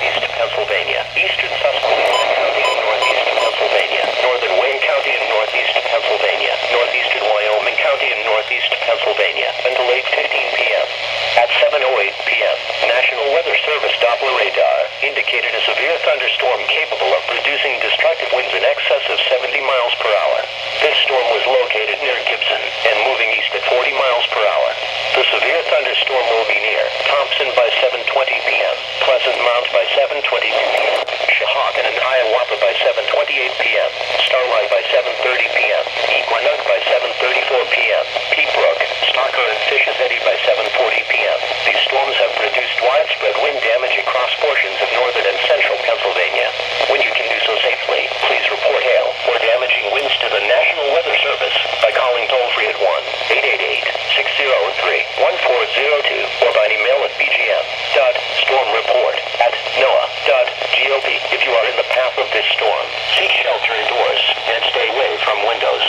northeast Pennsylvania, eastern Susquehanna County in northeast Pennsylvania, northern Wayne County in northeast Pennsylvania, northeastern Wyoming County in northeast Pennsylvania, until 8:15 p.m. At 7:08 p.m., National Weather Service Doppler radar indicated a severe thunderstorm capable of producing destructive winds in excess of 70 miles per hour. This storm was located near Gibson and moving east at 40 miles per hour. The severe thunderstorm will be near Thompson by 7:20 p.m., Pleasant Mount by 7:22 p.m., Shahawken and Hiawatha by 7:28 p.m., Starlight by 7:30 p.m., Equinox by 7:34 p.m., Peabrook, Stalker and Fish's Eddy by 7:40 p.m. These storms have produced widespread wind damage across portions of northern and central Pennsylvania. When you can do so safely, please report hail or damaging winds to the National Weather Service by calling toll-free at 1-888-603-1402 or by email at bgm.stormreport@noaa.gov. If you are in the path of this storm, seek shelter indoors and stay away from windows.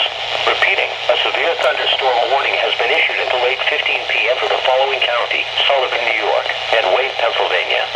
Repeating, a severe thunderstorm warning has been issued until 8:15 p.m. for the following county: Sullivan, New York, and Wayne, Pennsylvania.